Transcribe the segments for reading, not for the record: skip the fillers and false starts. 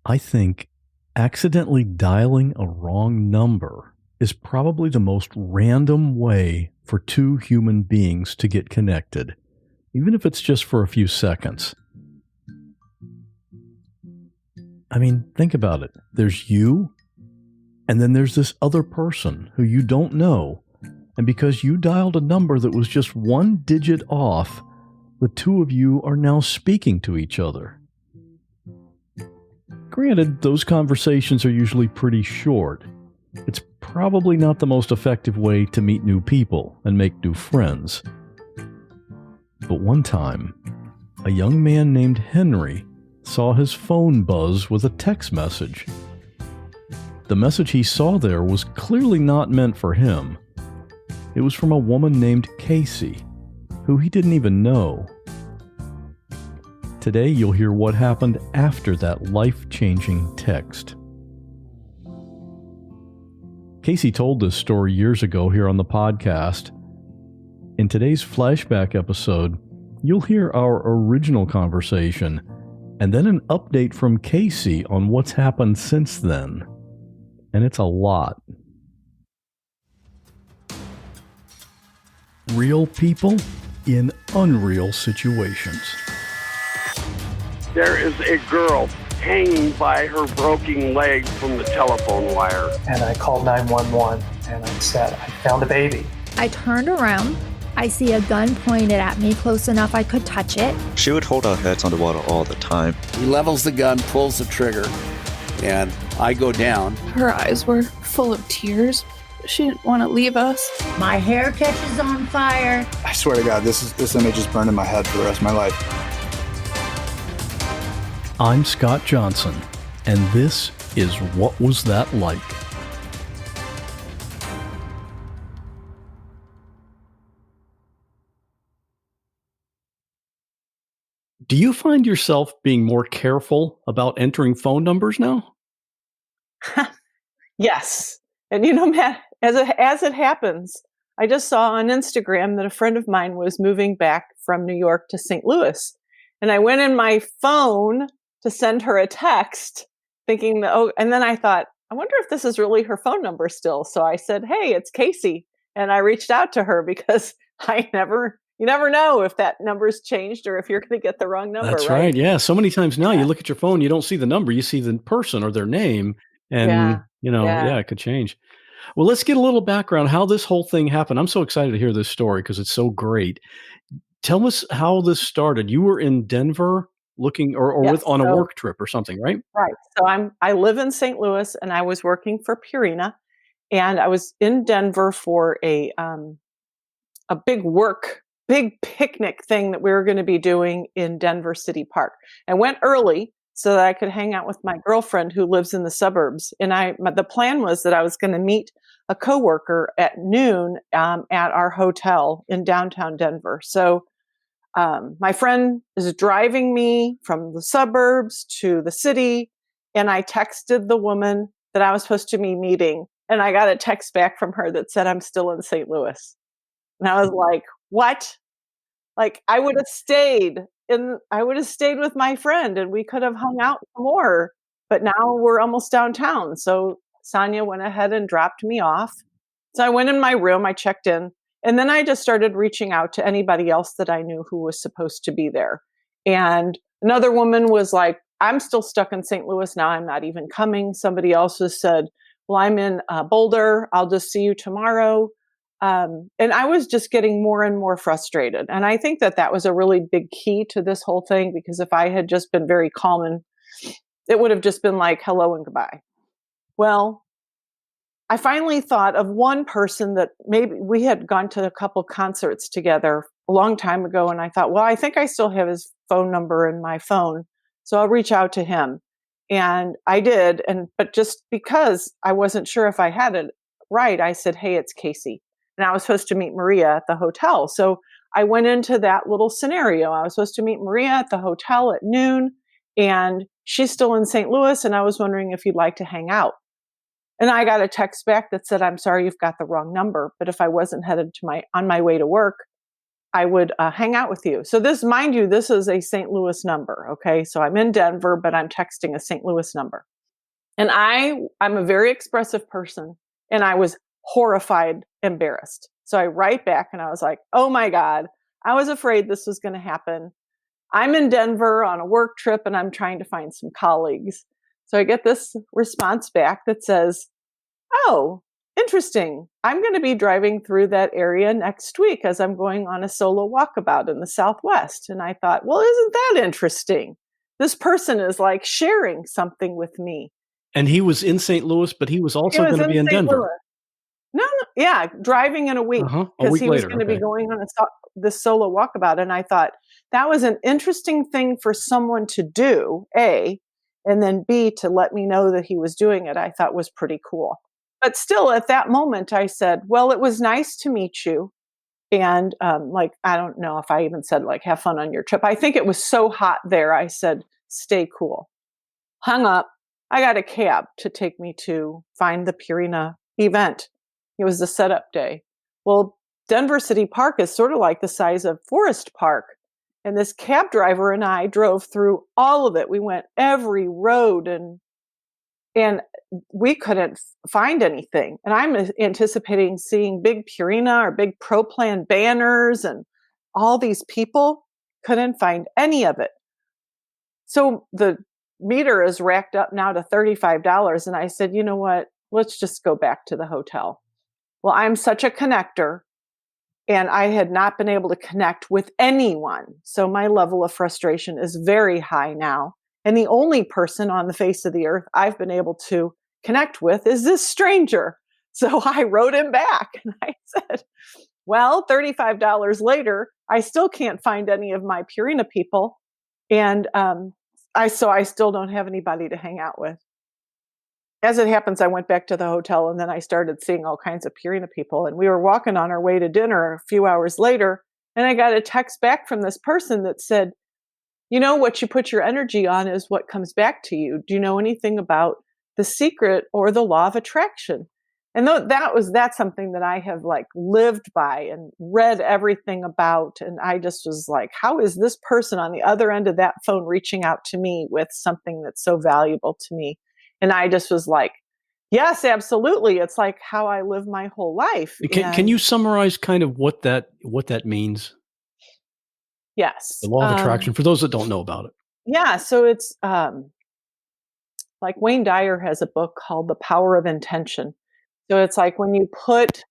I think accidentally dialing a wrong number is probably the most random way for two human beings to get connected, even if it's just for a few seconds. I mean, think about it. There's you, and then there's this other person who you don't know, and because you dialed a number that was just one digit off, the two of you are now speaking to each other. Granted, those conversations are usually pretty short. It's probably not the most effective way to meet new people and make new friends. But one time, a young man named Henry saw his phone buzz with a text message. The message he saw there was clearly not meant for him. It was from a woman named Kasey, who he didn't even know. Today, you'll hear what happened after that life-changing text. Kasey told this story years ago here on the podcast. In today's flashback episode, you'll hear our original conversation and then an update from Kasey on what's happened since then. And it's a lot. Real people in unreal situations. There is a girl hanging by her broken leg from the telephone wire. And I called 911 and I said, I found a baby. I turned around. I see a gun pointed at me close enough I could touch it. She would hold our heads underwater all the time. He levels the gun, pulls the trigger, and I go down. Her eyes were full of tears. She didn't want to leave us. My hair catches on fire. I swear to God, this image is burned in my head for the rest of my life. I'm Scott Johnson, and this is What Was That Like? Do you find yourself being more careful about entering phone numbers now? Yes. And Matt, as it happens, I just saw on Instagram that a friend of mine was moving back from New York to St. Louis. And I went in my phone to send her a text thinking that, and then I thought, I wonder if this is really her phone number still. So I said, hey, it's Kasey. And I reached out to her because you never know if that number's changed or if you're going to get the wrong number. That's right. Yeah. So many times now you look at your phone, you don't see the number, you see the person or their name. And, it could change. Well, let's get a little background how this whole thing happened. I'm so excited to hear this story because it's so great. Tell us how this started. You were in Denver looking on a work trip or something, right? Right. So I live in St. Louis and I was working for Purina, and I was in Denver for a big picnic thing that we were going to be doing in Denver City Park. I went early so that I could hang out with my girlfriend who lives in the suburbs. And the plan was that I was going to meet a coworker at noon at our hotel in downtown Denver. So my friend is driving me from the suburbs to the city, and I texted the woman that I was supposed to be meeting, and I got a text back from her that said I'm still in St. Louis. And I was like, what? Like, I would have stayed with my friend and we could have hung out more, but now we're almost downtown. So Sonia went ahead and dropped me off. So I went in my room, I checked in, and then I just started reaching out to anybody else that I knew who was supposed to be there. And another woman was like, I'm still stuck in St. Louis now. I'm not even coming. Somebody else has said, well, I'm in Boulder. I'll just see you tomorrow. And I was just getting more and more frustrated. And I think that was a really big key to this whole thing, because if I had just been very calm, it would have just been like, hello and goodbye. Well, I finally thought of one person that maybe we had gone to a couple concerts together a long time ago. And I thought, well, I think I still have his phone number in my phone, so I'll reach out to him. And I did. But just because I wasn't sure if I had it right, I said, hey, it's Kasey. And I was supposed to meet Maria at the hotel. So I went into that little scenario. I was supposed to meet Maria at the hotel at noon, and she's still in St. Louis. And I was wondering if you'd like to hang out. And I got a text back that said, I'm sorry, you've got the wrong number. But if I wasn't headed on my way to work, I would hang out with you. So this, mind you, this is a St. Louis number. Okay. So I'm in Denver, but I'm texting a St. Louis number. And I'm a very expressive person, and I was horrified, embarrassed. So I write back and I was like, oh my God, I was afraid this was going to happen. I'm in Denver on a work trip and I'm trying to find some colleagues. So I get this response back that says, oh, interesting. I'm going to be driving through that area next week as I'm going on a solo walkabout in the Southwest. And I thought, well, isn't that interesting? This person is like sharing something with me. And he was in St. Louis, but he was also going to be in Denver. Louis. No, yeah, driving in a week, because he was going to be going on this solo walkabout. And I thought that was an interesting thing for someone to do, A, and then B, to let me know that he was doing it, I thought was pretty cool. But still, at that moment, I said, well, it was nice to meet you. And I don't know if I even said, like, have fun on your trip. I think it was so hot there. I said, stay cool. Hung up. I got a cab to take me to find the Purina event. It was the setup day. Well, Denver City Park is sort of like the size of Forest Park. And this cab driver and I drove through all of it. We went every road and we couldn't find anything. And I'm anticipating seeing big Purina or big Pro Plan banners, and all these people couldn't find any of it. So the meter is racked up now to $35. And I said, you know what? Let's just go back to the hotel. Well, I'm such a connector, and I had not been able to connect with anyone. So my level of frustration is very high now. And the only person on the face of the earth I've been able to connect with is this stranger. So I wrote him back and I said, well, $35 later, I still can't find any of my Purina people. And I still don't have anybody to hang out with. As it happens, I went back to the hotel, and then I started seeing all kinds of Purina people. And we were walking on our way to dinner a few hours later, and I got a text back from this person that said, you know, what you put your energy on is what comes back to you. Do you know anything about The Secret or the Law of Attraction? And that's something that I have like lived by and read everything about. And I just was like, how is this person on the other end of that phone reaching out to me with something that's so valuable to me? And I just was like, yes, absolutely. It's like how I live my whole life. Can you summarize kind of what that means? Yes. The law of attraction, for those that don't know about it. Yeah. So it's like Wayne Dyer has a book called The Power of Intention. So it's like when you put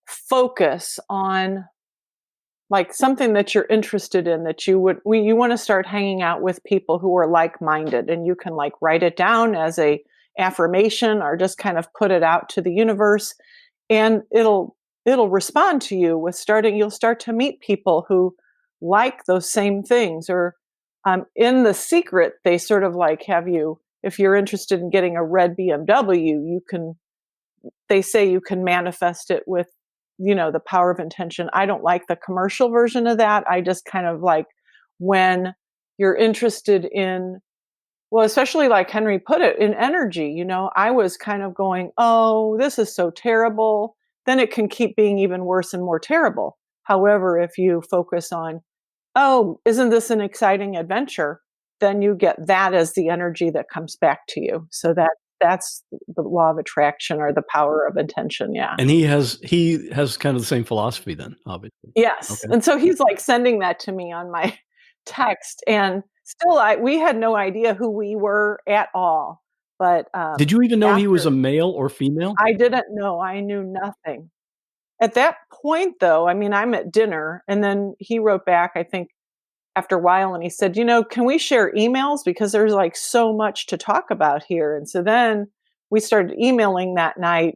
focus on like something that you're interested in, that you want to start hanging out with people who are like-minded, and you can like write it down as a affirmation or just kind of put it out to the universe, and it'll respond to you with you'll start to meet people who like those same things. Or in The Secret, they sort of like have you, if you're interested in getting a red BMW, they say you can manifest it with, you know, the power of intention. I don't like the commercial version of that. I just kind of like when you're interested in, well, especially like Henry put it, in energy, you know, I was kind of going, oh, this is so terrible. Then it can keep being even worse and more terrible. However, if you focus on, oh, isn't this an exciting adventure? Then you get that as the energy that comes back to you. So that's the law of attraction, or the power of intention. Yeah. And he has kind of the same philosophy then, obviously. Yes. Okay. And so he's like sending that to me on my text, and still we had no idea who we were at all. But did you even know he was a male or female? I didn't know. I knew nothing. At that point, though, I mean, I'm at dinner, and then he wrote back, I think, after a while, and he said, you know, can we share emails? Because there's like so much to talk about here. And so then we started emailing that night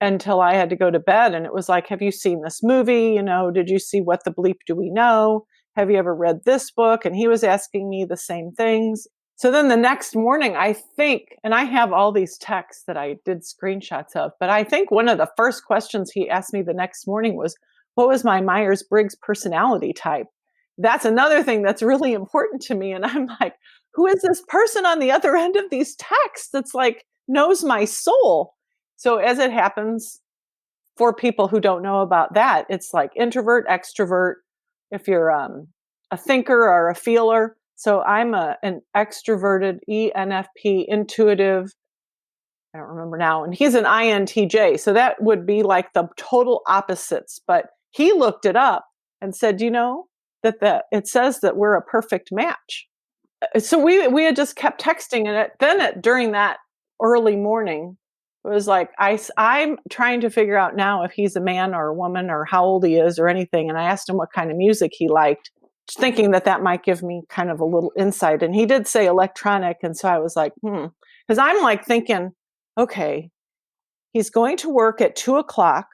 until I had to go to bed. And it was like, have you seen this movie? You know, did you see What the Bleep Do We Know? Have you ever read this book? And he was asking me the same things. So then the next morning, I think, and I have all these texts that I did screenshots of, but I think one of the first questions he asked me the next morning was, what was my Myers-Briggs personality type? That's another thing that's really important to me. And I'm like, who is this person on the other end of these texts that's like knows my soul? So as it happens, for people who don't know about that, it's like introvert, extrovert, if you're a thinker or a feeler. So I'm an extroverted ENFP, intuitive, I don't remember now, and he's an INTJ. So that would be like the total opposites. But he looked it up and said, you know, that it says that we're a perfect match. So we had just kept texting, and during that early morning, it was like, I'm trying to figure out now if he's a man or a woman or how old he is or anything. And I asked him what kind of music he liked, thinking that might give me kind of a little insight. And he did say electronic. And so I was like, because I'm like thinking, okay, he's going to work at 2:00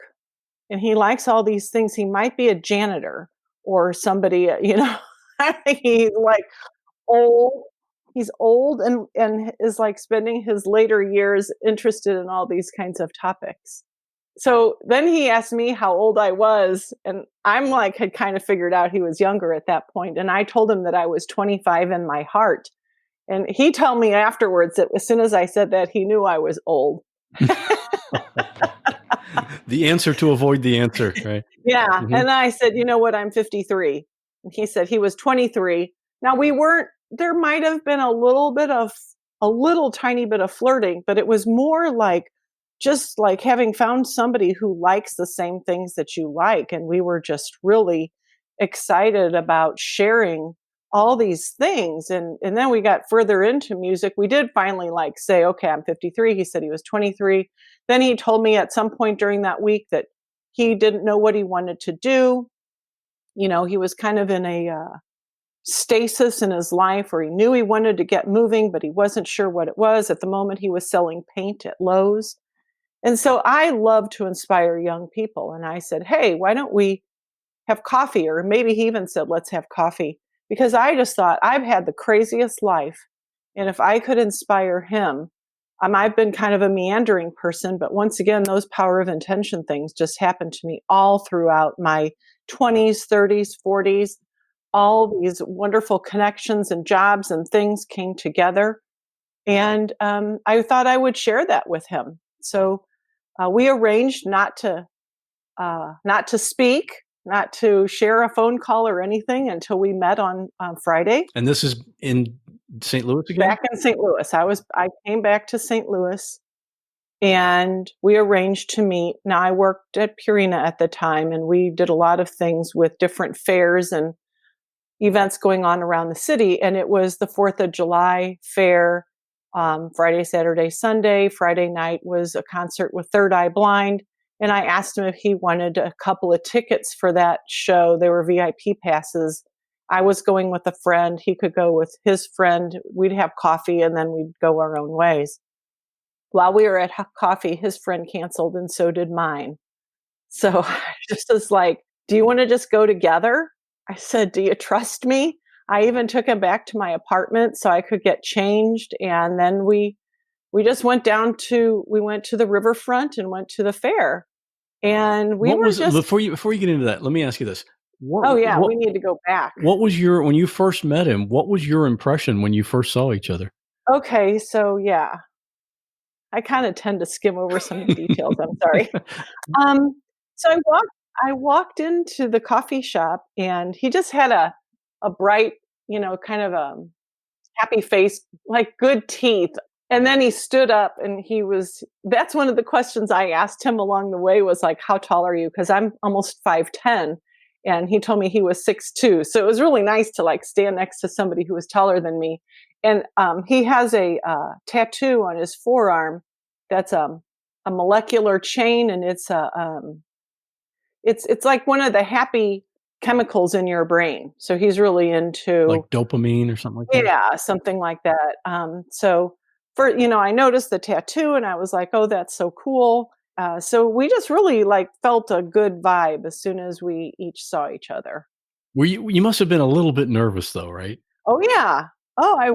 and he likes all these things. He might be a janitor or somebody, you know, he's like old. He's old and is like spending his later years interested in all these kinds of topics. So then he asked me how old I was, and I'm like, had kind of figured out he was younger at that point. And I told him that I was 25 in my heart. And he told me afterwards that as soon as I said that, he knew I was old. The answer to avoid the answer, right? Yeah. Mm-hmm. And I said, you know what, I'm 53. And he said he was 23. Now there might have been a little tiny bit of flirting, but it was more like just like having found somebody who likes the same things that you like. And we were just really excited about sharing all these things. And then we got further into music. We did finally like say, okay, I'm 53. He said he was 23. Then he told me at some point during that week that he didn't know what he wanted to do. You know, he was kind of in a stasis in his life, or he knew he wanted to get moving, but he wasn't sure what it was. At the moment, he was selling paint at Lowe's. And so I love to inspire young people. And I said, hey, why don't we have coffee? Or maybe he even said, let's have coffee. Because I just thought, I've had the craziest life. And if I could inspire him, I've been kind of a meandering person, but once again, those power of intention things just happened to me all throughout my 20s, 30s, 40s. All these wonderful connections and jobs and things came together. And I thought I would share that with him. So we arranged not to speak, not to share a phone call or anything until we met on Friday. And this is in St. Louis again? Back in St. Louis. I came back to St. Louis and we arranged to meet. Now I worked at Purina at the time, and we did a lot of things with different fairs and events going on around the city. And it was the 4th of July fair, Friday, Saturday, Sunday. Friday night was a concert with Third Eye Blind. And I asked him if he wanted a couple of tickets for that show. They were VIP passes. I was going with a friend. He could go with his friend. We'd have coffee and then we'd go our own ways. While we were at coffee, his friend canceled and so did mine. So I just was like, do you want to just go together? I said, do you trust me? I even took him back to my apartment so I could get changed. And then we just went to the riverfront and went to the fair. And before you get into that, let me ask you this. We need to go back. When you first met him, what was your impression when you first saw each other? Okay, so yeah. I kind of tend to skim over some of the details. I'm sorry. So I walked into the coffee shop and he just had a bright, kind of a happy face, like good teeth. And then he stood up and that's one of the questions I asked him along the way was like, how tall are you? Because I'm almost 5'10". And he told me he was 6'2". So it was really nice to like stand next to somebody who was taller than me. And he has a tattoo on his forearm that's a molecular chain, and it's like one of the happy chemicals in your brain. So he's really into like dopamine or something like that. Yeah, something like that. So I noticed the tattoo and I was like, oh, that's so cool. So we just really like felt a good vibe as soon as we each saw each other. You must have been a little bit nervous though, right? Oh yeah. Oh, I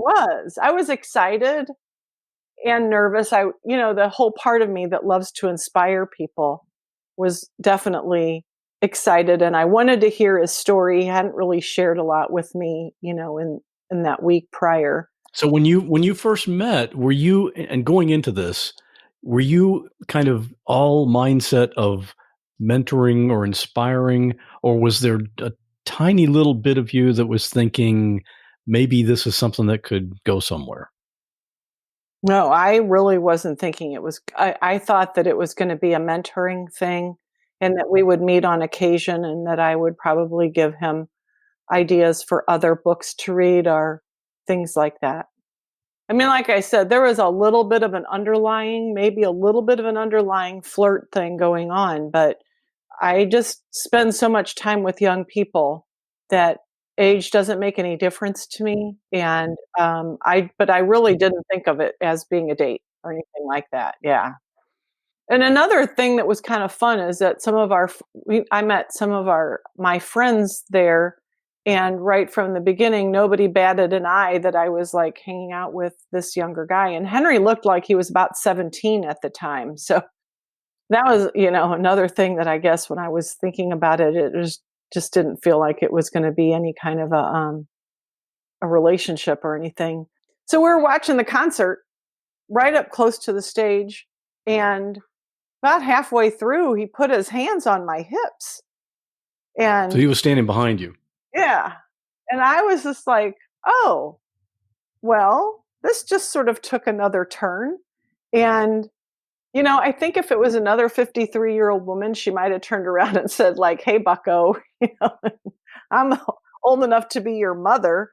was excited and nervous. The whole part of me that loves to inspire people was definitely excited. And I wanted to hear his story. He hadn't really shared a lot with me, in that week prior. So when you first met, were you, and going into this, were you kind of all mindset of mentoring or inspiring, or was there a tiny little bit of you that was thinking maybe this is something that could go somewhere? No, I really wasn't thinking it was. I thought that it was going to be a mentoring thing and that we would meet on occasion and that I would probably give him ideas for other books to read or things like that. I mean, like I said, there was a little bit of an underlying, maybe a little bit of an underlying flirt thing going on, but I just spend so much time with young people that age doesn't make any difference to me. And but I really didn't think of it as being a date or anything like that. Yeah. And another thing that was kind of fun is that I met some of my friends there, and right from the beginning, nobody batted an eye that I was like hanging out with this younger guy. And Henry looked like he was about 17 at the time. So that was, another thing that I guess when I was thinking about it, just didn't feel like it was going to be any kind of a relationship or anything. So we were watching the concert right up close to the stage, and about halfway through, he put his hands on my hips. And so he was standing behind you. Yeah. And I was just like, oh, well, this just sort of took another turn. And, I think if it was another 53-year-old woman, she might have turned around and said like, hey, bucko, I'm old enough to be your mother.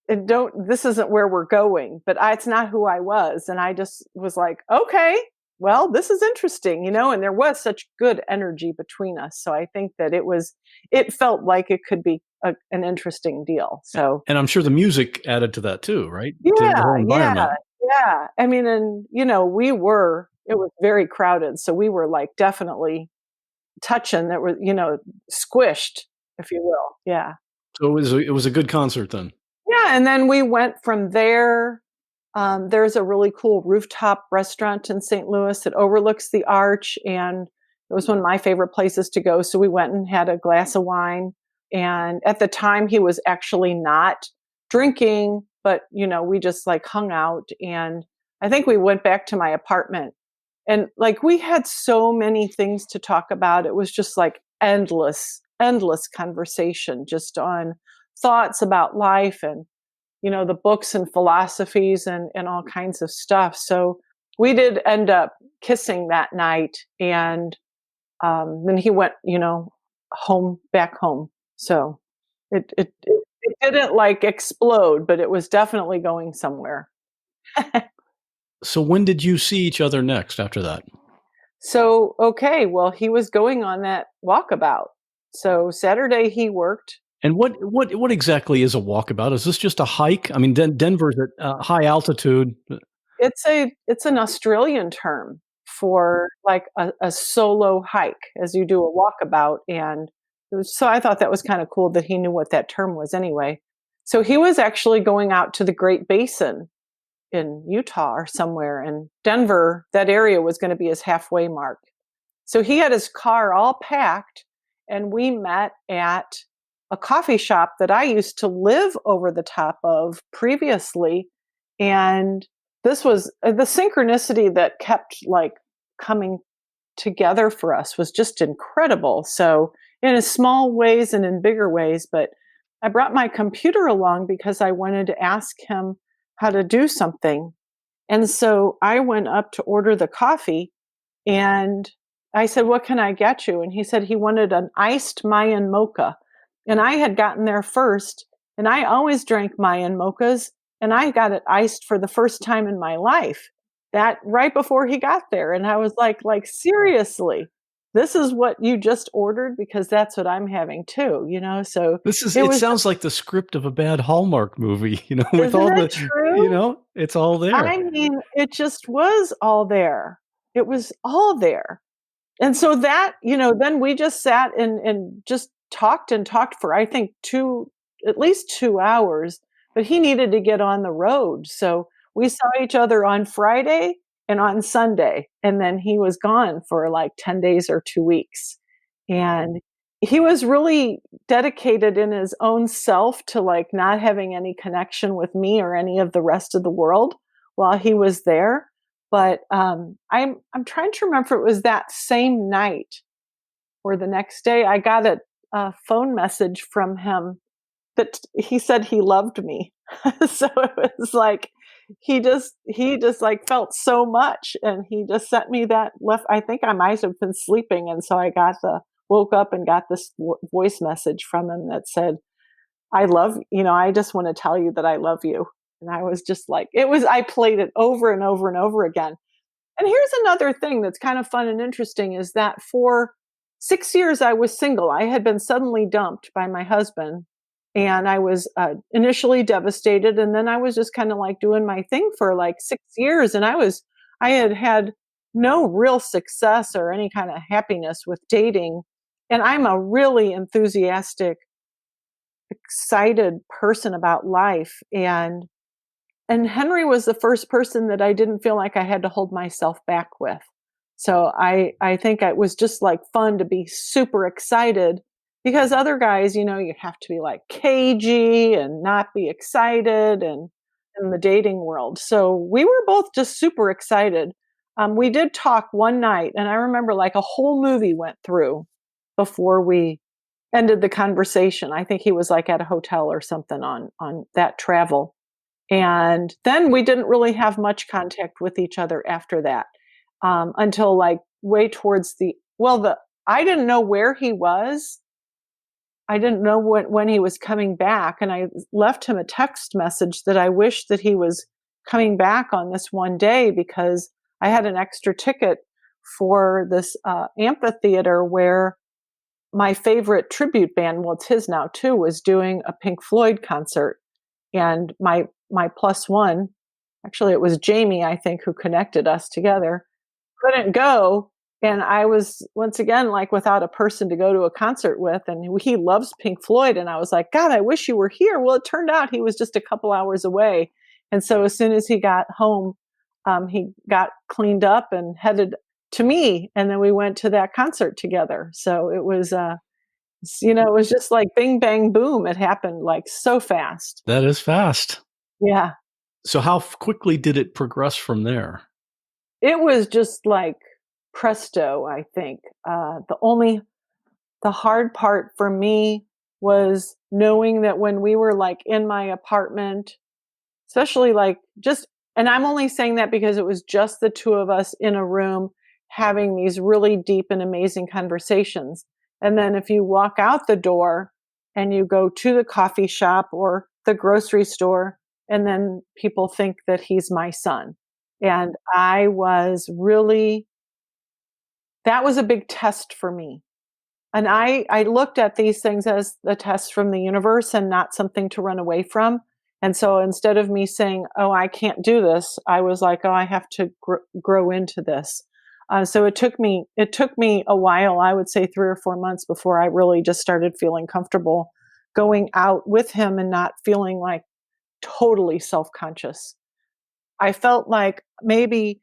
And this isn't where we're going, but it's not who I was. And I just was like, okay, well, this is interesting, and there was such good energy between us. So I think that it felt like it could be an interesting deal. So, and I'm sure the music added to that too, right? Yeah, to the whole environment. Yeah. I mean, and it was very crowded. So we were like definitely touching that were, squished, if you will. Yeah. So it was a good concert then. Yeah. And then we went from there. There's a really cool rooftop restaurant in St. Louis that overlooks the arch, and it was one of my favorite places to go. So we went and had a glass of wine. And at the time, he was actually not drinking, but we just like hung out. And I think we went back to my apartment, and like we had so many things to talk about. It was just like endless conversation, just on thoughts about life and the books and philosophies and all kinds of stuff. So we did end up kissing that night, and then he went, back home. So it didn't like explode, but it was definitely going somewhere. So when did you see each other next after that? So, okay, well, he was going on that walkabout. So Saturday he worked. And what exactly is a walkabout? Is this just a hike? I mean, Denver's at high altitude. It's an Australian term for like a solo hike, as you do a walkabout. And so I thought that was kind of cool that he knew what that term was anyway. So he was actually going out to the Great Basin in Utah or somewhere, and Denver, that area was going to be his halfway mark. So he had his car all packed, and we met at a coffee shop that I used to live over the top of previously. And this was the synchronicity that kept like coming together for us was just incredible. So in small ways and in bigger ways, but I brought my computer along because I wanted to ask him how to do something. And so I went up to order the coffee, and I said, what can I get you? And he said he wanted an iced Mayan mocha. And I had gotten there first, and I always drank Mayan mochas, and I got it iced for the first time in my life, that right before he got there. And I was like, seriously, this is what you just ordered? Because that's what I'm having too, so it sounds like the script of a bad Hallmark movie, with all the, true? It's all there. I mean, it just was all there. It was all there. And so that, then we just sat and just talked for, I think, at least 2 hours, but he needed to get on the road. So we saw each other on Friday and on Sunday, and then he was gone for like 10 days or 2 weeks. And he was really dedicated in his own self to like not having any connection with me or any of the rest of the world while he was there. But I'm trying to remember if it was that same night or the next day, I got a phone message from him that he said he loved me. So it was like he just like felt so much, and he just sent me that. I think I might have been sleeping, and so I woke up and got this voice message from him that said, I just want to tell you that I love you. And I was just like, I played it over and over and over again. And here's another thing that's kind of fun and interesting is that for 6 years I was single. I had been suddenly dumped by my husband, and I was initially devastated. And then I was just kind of like doing my thing for like 6 years. And I had no real success or any kind of happiness with dating. And I'm a really enthusiastic, excited person about life. And Henry was the first person that I didn't feel like I had to hold myself back with. So I think it was just like fun to be super excited, because other guys, you have to be like cagey and not be excited and in the dating world. So we were both just super excited. We did talk one night, and I remember like a whole movie went through before we ended the conversation. I think he was like at a hotel or something on that travel. And then we didn't really have much contact with each other after that, until like way towards I didn't know where he was. I didn't know when he was coming back. And I left him a text message that I wished that he was coming back on this one day, because I had an extra ticket for this amphitheater where my favorite tribute band, well, it's his now too, was doing a Pink Floyd concert. And my plus one, actually it was Jamie, I think, who connected us together, couldn't go. And I was once again like without a person to go to a concert with. And he loves Pink Floyd. And I was like, God, I wish you were here. Well, it turned out he was just a couple hours away. And so as soon as he got home, he got cleaned up and headed to me. And then we went to that concert together. So it was, it was just like bing, bang, boom. It happened like so fast. That is fast. Yeah. So how quickly did it progress from there? It was just like presto, I think. The hard part for me was knowing that when we were like in my apartment, especially like and I'm only saying that because it was just the two of us in a room having these really deep and amazing conversations. And then if you walk out the door and you go to the coffee shop or the grocery store, and then people think that he's my son. And I was really, that was a big test for me. And I looked at these things as the test from the universe and not something to run away from. And so instead of me saying, oh, I can't do this, I was like, oh, I have to grow into this. So it took me a while, I would say 3 or 4 months, before I really just started feeling comfortable going out with him and not feeling like totally self-conscious. I felt like maybe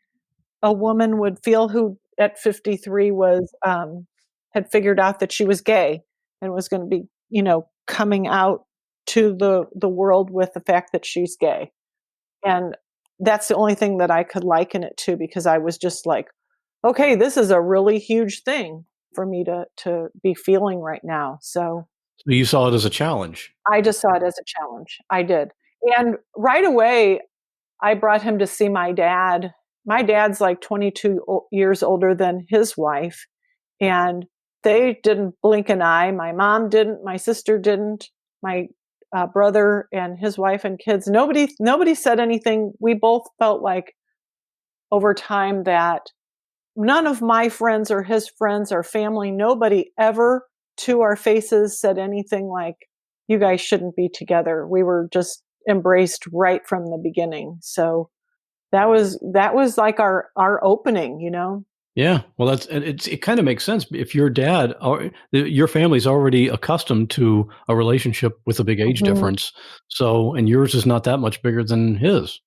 a woman would feel who at 53 was, had figured out that she was gay and was going to be, coming out to the world with the fact that she's gay. And that's the only thing that I could liken it to, because I was just like, okay, this is a really huge thing for me to be feeling right now. So you saw it as a challenge. I just saw it as a challenge. I did. And right away, I brought him to see my dad. My dad's like 22 years older than his wife. And they didn't blink an eye. My mom didn't. My sister didn't. My brother and his wife and kids. Nobody said anything. We both felt like over time that none of my friends or his friends or family, nobody ever to our faces said anything like, you guys shouldn't be together. We were just embraced right from the beginning. So that was like our opening, Yeah, well, it kind of makes sense. If your dad or your family's already accustomed to a relationship with a big age difference, and yours is not that much bigger than his.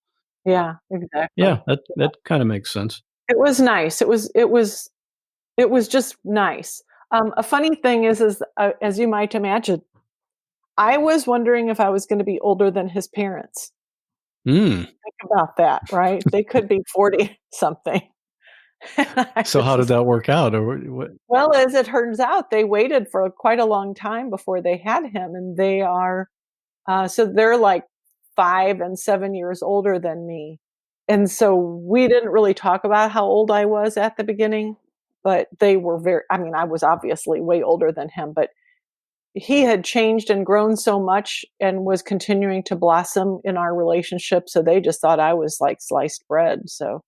Yeah, exactly. Yeah, that kind of makes sense. It was nice. It was just nice. A funny thing is as you might imagine, I was wondering if I was going to be older than his parents. Think about that, right? They could be 40 something. So how did that work out? Or what? Well, as it turns out, they waited for quite a long time before they had him, and they are so they're like 5 and 7 years older than me. And so we didn't really talk about how old I was at the beginning, but they were I mean, I was obviously way older than him, but he had changed and grown so much and was continuing to blossom in our relationship. So they just thought I was like sliced bread. So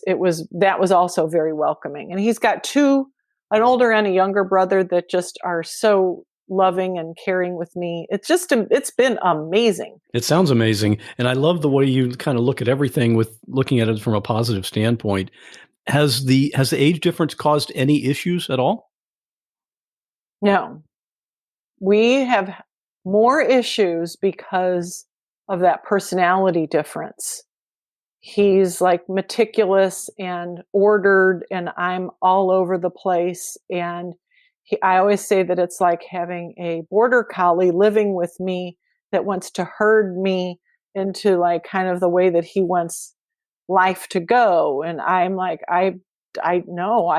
that was also very welcoming. And he's got an older and a younger brother that just are so loving and caring with me. It's been amazing. It sounds amazing. And I love the way you kind of look at everything with looking at it from a positive standpoint. Has the age difference caused any issues at all? No. We have more issues because of that personality difference. He's like meticulous and ordered, and I'm all over the place. And I always say that it's like having a border collie living with me that wants to herd me into like kind of the way that he wants life to go. And I'm like, I know,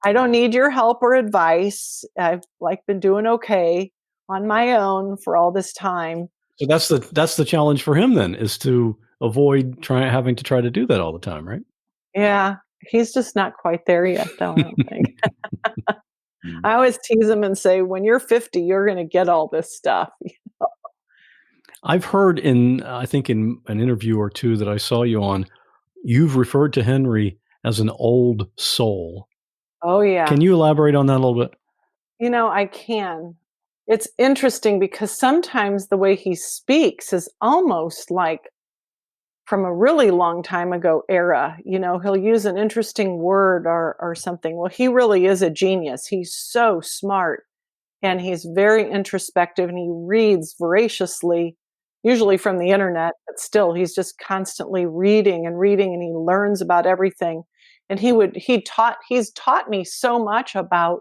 I don't need your help or advice. I've like been doing okay on my own for all this time. So that's the challenge for him then, is to avoid having to try to do that all the time, right? Yeah, he's just not quite there yet, though, I don't think. I always tease him and say, when you're 50, you're going to get all this stuff. I've heard I think in an interview or two that I saw you on, you've referred to Henry as an old soul. Oh, yeah. Can you elaborate on that a little bit? I can. It's interesting because sometimes the way he speaks is almost like from a really long time ago era. He'll use an interesting word or something. Well, he really is a genius. He's so smart, and he's very introspective, and he reads voraciously, usually from the internet, but still he's just constantly reading, and he learns about everything. And he's taught me so much about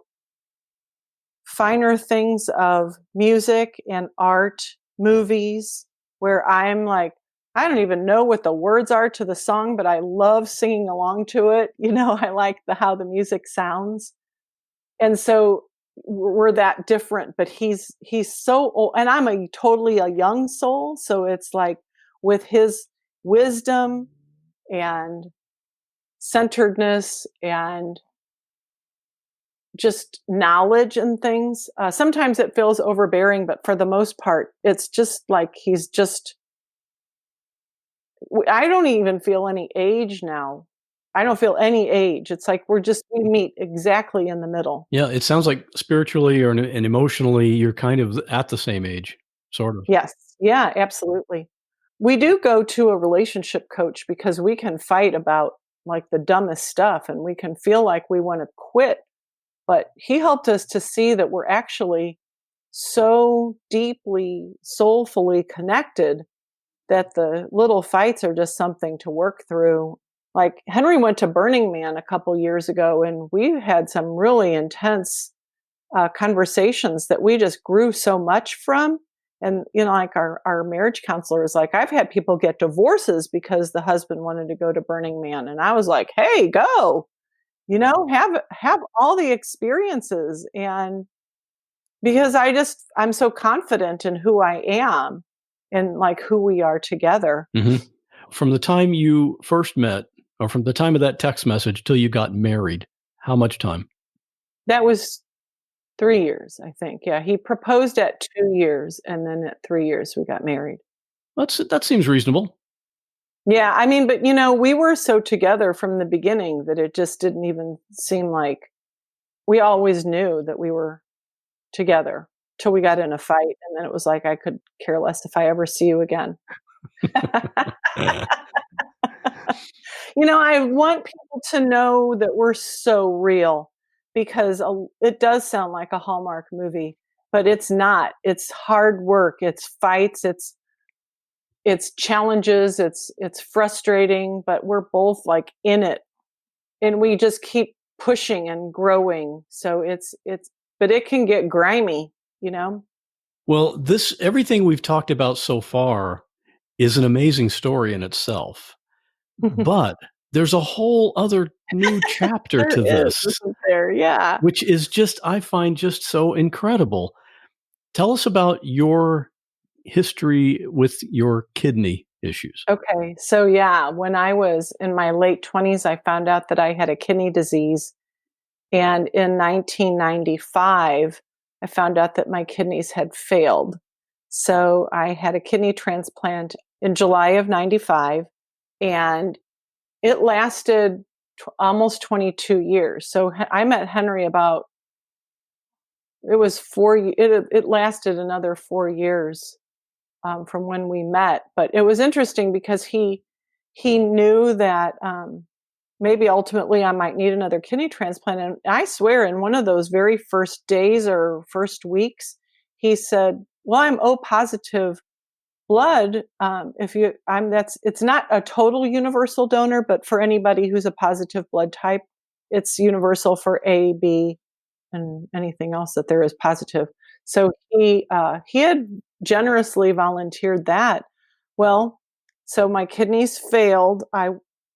finer things of music and art, movies, where I'm like, I don't even know what the words are to the song, but I love singing along to it. I like how the music sounds. And so we're that different, but he's so old, and I'm totally a young soul. So it's like with his wisdom and centeredness and just knowledge and things. Sometimes it feels overbearing, but for the most part, it's just like I don't even feel any age now. I don't feel any age. It's like we meet exactly in the middle. Yeah, it sounds like spiritually and emotionally, you're kind of at the same age, sort of. Yes. Yeah, absolutely. We do go to a relationship coach because we can fight about like the dumbest stuff, and we can feel like we want to quit. But he helped us to see that we're actually so deeply, soulfully connected that the little fights are just something to work through. Like Henry went to Burning Man a couple years ago, and we had some really intense conversations that we just grew so much from. And, like our marriage counselor is like, I've had people get divorces because the husband wanted to go to Burning Man. And I was like, hey, go, have all the experiences. And because I'm so confident in who I am and like who we are together. Mm-hmm. From the time you first met, or from the time of that text message till you got married, how much time? That was 3 years, I think. Yeah, he proposed at 2 years, and then at 3 years we got married. That seems reasonable. Yeah, I mean, but we were so together from the beginning that it just didn't even seem like we always knew that we were together till we got in a fight, and then it was like I could care less if I ever see you again. I want people to know that we're so real, because it does sound like a Hallmark movie, but it's not. It's hard work. It's fights. It's challenges. It's frustrating, but we're both like in it, and we just keep pushing and growing. So but it can get grimy, Well, everything we've talked about so far is an amazing story in itself. But there's a whole other new chapter to this, isn't there? Yeah. which is just, I find just so incredible. Tell us about your history with your kidney issues. Okay. So, yeah, when I was in my late 20s, I found out that I had a kidney disease. And in 1995, I found out that my kidneys had failed. So I had a kidney transplant in July of 95, and it lasted almost 22 years. So I met Henry about, it was it lasted another 4 years from when we met. But it was interesting because he knew that maybe ultimately I might need another kidney transplant. And I swear, in one of those very first days or first weeks, he said, "Well, I'm O positive blood. It's not a total universal donor, but for anybody who's a positive blood type, it's universal for A, B, and anything else that there is positive." So he had generously volunteered that. Well, so my kidneys failed.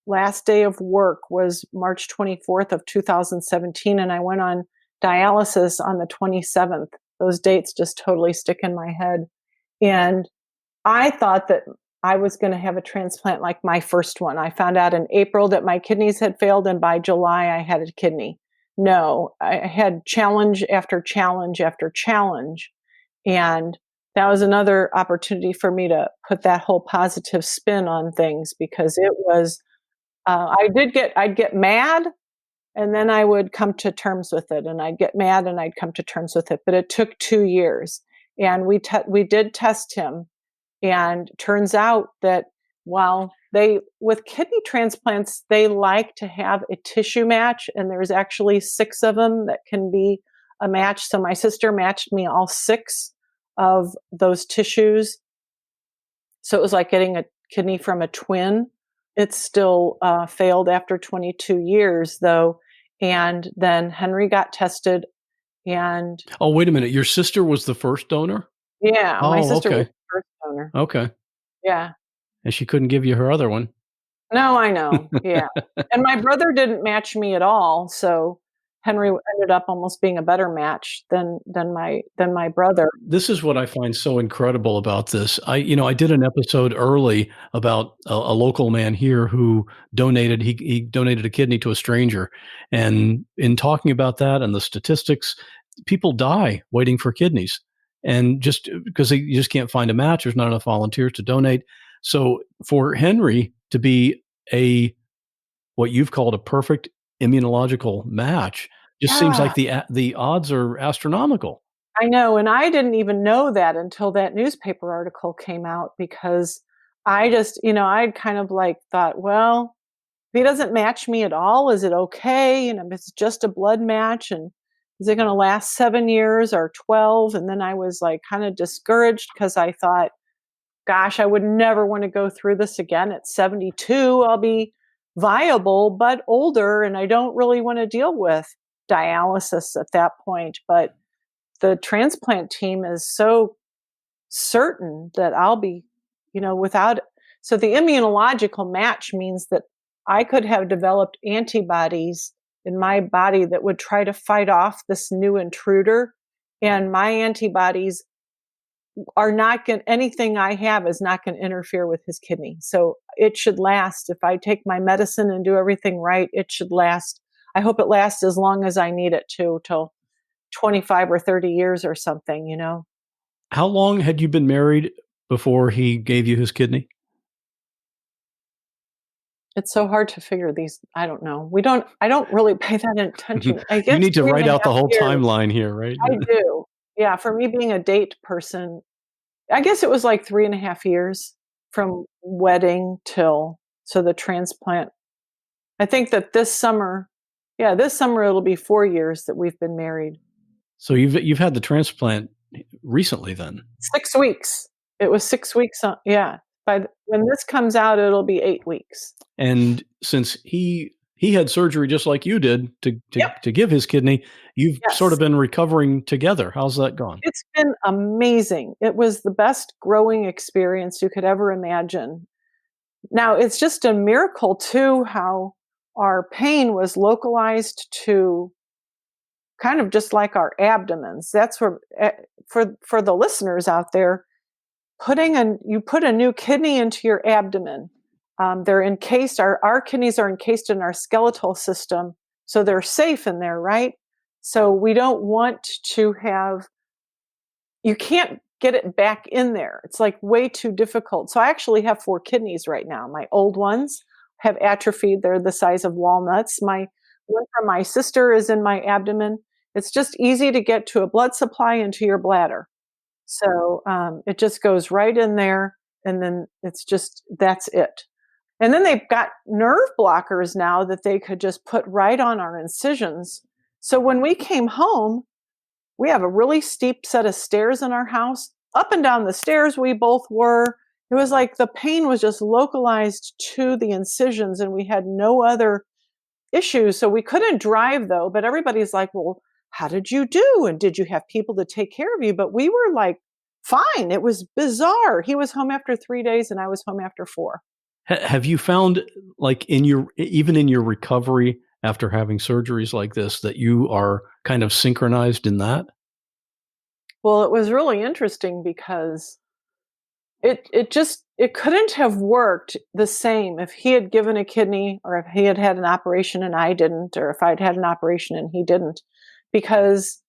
Last day of work was March 24th of 2017, and I went on dialysis on the 27th. Those dates just totally stick in my head. And I thought that I was going to have a transplant like my first one. I found out in April that my kidneys had failed, and by July I had a kidney. No, I had challenge after challenge after challenge. And that was another opportunity for me to put that whole positive spin on things, because it was, I'd get mad, and then I would come to terms with it, and I'd get mad and I'd come to terms with it. But it took 2 years, and we did test him, and turns out that while with kidney transplants, they like to have a tissue match, and there's actually 6 of them that can be a match. So my sister matched me all 6 of those tissues. So it was like getting a kidney from a twin. It still failed after 22 years, though. And then Henry got tested. And oh, wait a minute. Your sister was the first donor? Yeah, my sister okay. was the first donor. Okay. Yeah. And she couldn't give you her other one. No, I know. Yeah. And my brother didn't match me at all. So Henry ended up almost being a better match than my brother. This is what I find so incredible about this. I did an episode early about a local man here who donated. He donated a kidney to a stranger, and in talking about that and the statistics, people die waiting for kidneys, and just because you just can't find a match, there's not enough volunteers to donate. So for Henry to be what you've called a perfect immunological match just seems like the odds are astronomical. I know, and I didn't even know that until that newspaper article came out, because I just, I'd kind of like thought, well, if he doesn't match me at all, is it okay? And if it's just a blood match, and is it going to last 7 years or 12? And then I was like kind of discouraged, because I thought, gosh, I would never want to go through this again. At 72, I'll be viable, but older, and I don't really want to deal with dialysis at that point. But the transplant team is so certain that I'll be, without. So the immunological match means that I could have developed antibodies in my body that would try to fight off this new intruder. And my antibodies are not going, anything I have is not going to interfere with his kidney. So it should last. If I take my medicine and do everything right, it should last. I hope it lasts as long as I need it to, till 25 or 30 years or something, How long had you been married before he gave you his kidney? It's so hard to figure these. I don't know. I don't really pay that attention. I guess you need to write out the whole years. timeline here, right? I do. Yeah. For me being a date person, I guess it was like 3.5 years from wedding so the transplant. I think that this summer it'll be 4 years that we've been married. So you've had the transplant recently then? 6 weeks. It was 6 weeks. Yeah. When this comes out, it'll be 8 weeks. And since he had surgery just like you did to give his kidney, you've sort of been recovering together. How's that gone? It's been amazing. It was the best growing experience you could ever imagine. Now, it's just a miracle, too, how our pain was localized to kind of just like our abdomens. That's where, for the listeners out there, you put a new kidney into your abdomen. They're encased, our kidneys are encased in our skeletal system, so they're safe in there, right? So we don't want to you can't get it back in there. It's like way too difficult. So I actually have 4 kidneys right now. My old ones have atrophied. They're the size of walnuts. My one from my sister is in my abdomen. It's just easy to get to a blood supply into your bladder. So it just goes right in there, and then that's it. And then they've got nerve blockers now that they could just put right on our incisions. So when we came home, we have a really steep set of stairs in our house. Up and down the stairs we both were. It was like the pain was just localized to the incisions, and we had no other issues. So we couldn't drive, though, but everybody's like, well, how did you do? And did you have people to take care of you? But we were like, fine. It was bizarre. He was home after 3 days and I was home after 4. Have you found, like, even in your recovery after having surgeries like this, that you are kind of synchronized in that? Well, it was really interesting because it couldn't have worked the same if he had given a kidney, or if he had had an operation and I didn't, or if I'd had an operation and he didn't, because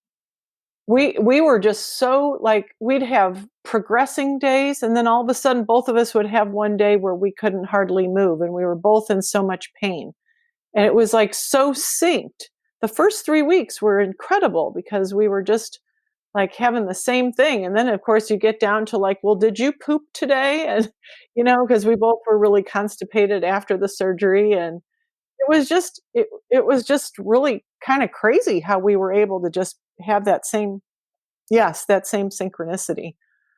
we were just so, like, we'd have progressing days, and then all of a sudden both of us would have one day where we couldn't hardly move, and we were both in so much pain. And it was like so synced. The first 3 weeks were incredible because we were just like having the same thing. And then of course you get down to like, well, did you poop today? And, because we both were really constipated after the surgery. And it was just really kind of crazy how we were able to just have that same synchronicity.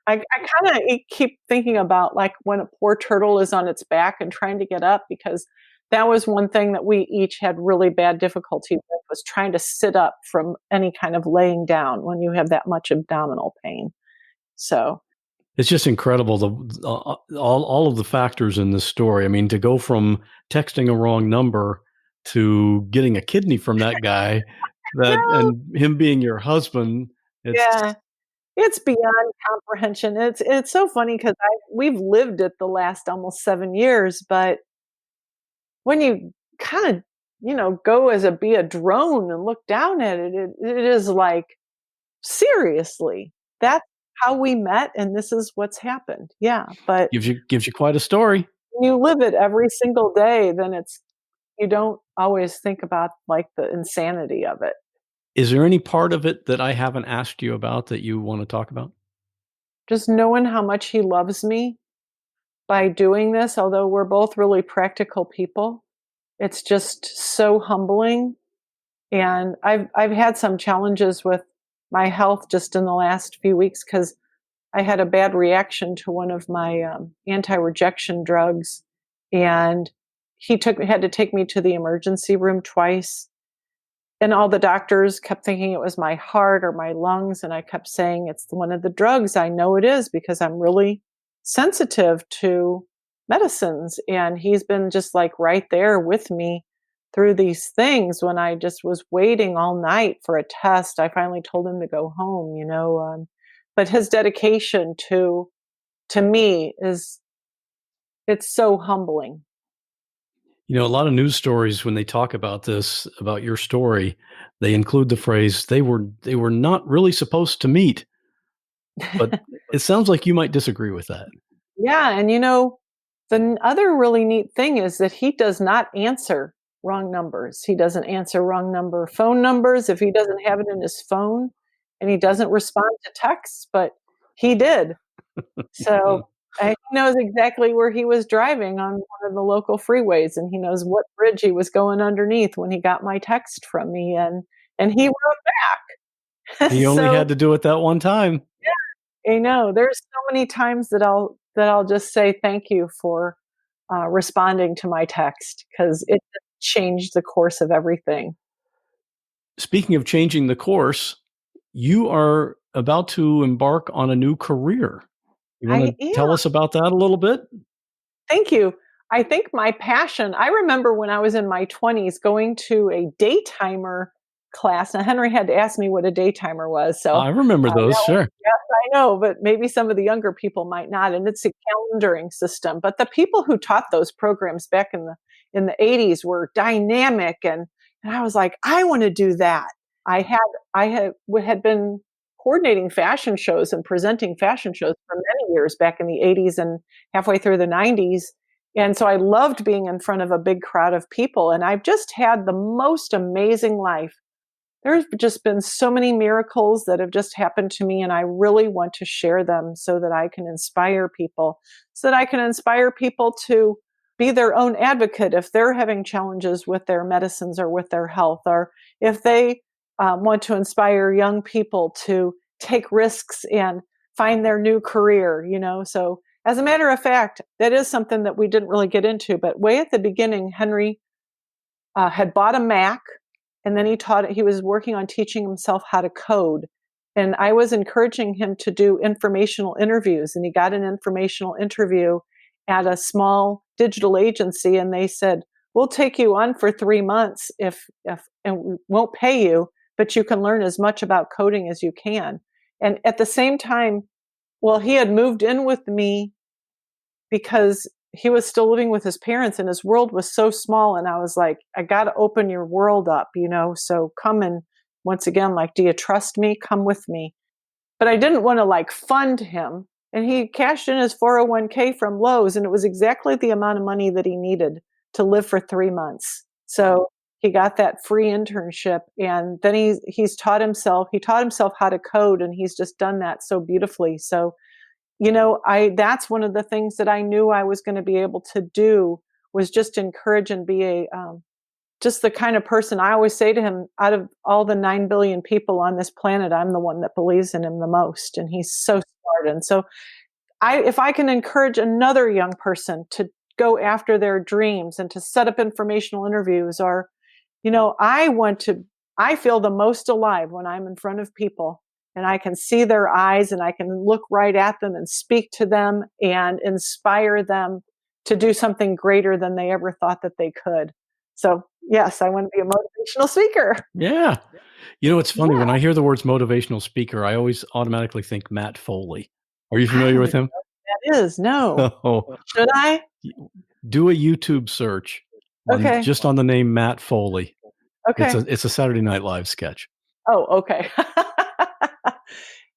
I kind of keep thinking about like when a poor turtle is on its back and trying to get up, because that was one thing that we each had really bad difficulty with, was trying to sit up from any kind of laying down when you have that much abdominal pain. So it's just incredible, all of the factors in this story. I mean, to go from texting a wrong number to getting a kidney from that guy, and him being your husband. It's beyond comprehension. It's so funny because we've lived it the last almost 7 years, but when you kind of, go be a drone and look down at it, it is like, seriously, that's how we met, and this is what's happened. Yeah, but gives you quite a story. When you live it every single day, then you don't always think about like the insanity of it. Is there any part of it that I haven't asked you about that you want to talk about? Just knowing how much he loves me by doing this, although we're both really practical people. It's just so humbling. And I've had some challenges with my health just in the last few weeks because I had a bad reaction to one of my anti-rejection drugs, and he had to take me to the emergency room twice. And all the doctors kept thinking it was my heart or my lungs, and I kept saying it's one of the drugs. I know it is because I'm really sensitive to medicines. And he's been just like right there with me through these things. When I just was waiting all night for a test, I finally told him to go home, but his dedication to me it's so humbling. A lot of news stories, when they talk about this, about your story, they include the phrase, they were not really supposed to meet. But it sounds like you might disagree with that. Yeah. And the other really neat thing is that he does not answer wrong numbers. He doesn't answer wrong number phone numbers if he doesn't have it in his phone, and he doesn't respond to texts, but he did. So he knows exactly where he was driving on one of the local freeways, and he knows what bridge he was going underneath when he got my text from me, and he wrote back. He only had to do it that one time. Yeah, I know. There's so many times that I'll just say thank you for responding to my text, because it changed the course of everything. Speaking of changing the course, you are about to embark on a new career. You want to tell us about that a little bit? Thank you. I think my passion, I remember when I was in my 20s going to a daytimer class. Now, Henry had to ask me what a daytimer was. So I remember those, sure. yes, I know, but maybe some of the younger people might not. And it's a calendaring system. But the people who taught those programs back in the 80s were dynamic. And I was like, I want to do that. I had been coordinating fashion shows and presenting fashion shows for many years back in the 80s and halfway through the 90s. And so I loved being in front of a big crowd of people. And I've just had the most amazing life. There's just been so many miracles that have just happened to me. And I really want to share them so that I can inspire people, to be their own advocate if they're having challenges with their medicines or with their health, or if they want to inspire young people to take risks and find their new career, So as a matter of fact, that is something that we didn't really get into, but way at the beginning, Henry had bought a Mac, and then he was working on teaching himself how to code. And I was encouraging him to do informational interviews, and he got an informational interview at a small digital agency, and they said, we'll take you on for 3 months and we won't pay you, but you can learn as much about coding as you can. And at the same time, he had moved in with me because he was still living with his parents and his world was so small. And I was like, I got to open your world up, so come and once again, do you trust me? Come with me. But I didn't want to fund him. And he cashed in his 401k from Lowe's, and it was exactly the amount of money that he needed to live for 3 months. So he got that free internship, and then he taught himself how to code, and he's just done that so beautifully. So, that's one of the things that I knew I was going to be able to do, was just encourage and be just the kind of person. I always say to him, out of all the 9 billion people on this planet, I'm the one that believes in him the most. And he's so smart. And so if I can encourage another young person to go after their dreams and to set up informational interviews, or, I feel the most alive when I'm in front of people and I can see their eyes and I can look right at them and speak to them and inspire them to do something greater than they ever thought that they could. So yes, I want to be a motivational speaker. Yeah. It's funny. When I hear the words motivational speaker, I always automatically think Matt Foley. Are you familiar with him? That is, no. Oh. Should I? Do a YouTube search just on the name Matt Foley. Okay. It's a Saturday Night Live sketch. Oh, okay.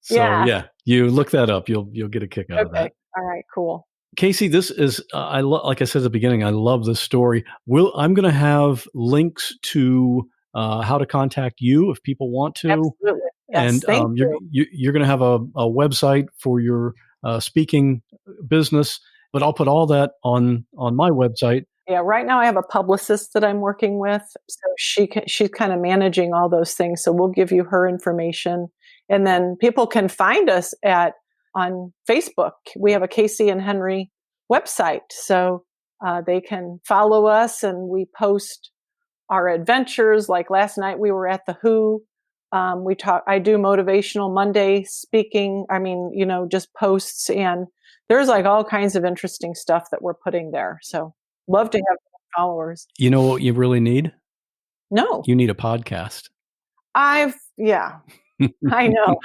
So yeah, you look that up. You'll get a kick out of that. All right, cool. Kasey, this is like I said at the beginning, I love this story. I'm going to have links to how to contact you if people want to. Absolutely. Yes, and you're going to have a website for your speaking business, but I'll put all that on my website. Yeah, right now I have a publicist that I'm working with, so she's kind of managing all those things. So we'll give you her information, and then people can find us on Facebook. We have a Kasey and Henry website, so they can follow us, and we post our adventures. Like last night, we were at the Who. I do motivational Monday speaking. Just posts, and there's all kinds of interesting stuff that we're putting there. So love to have followers. You know what you really need? No. You need a podcast. I know.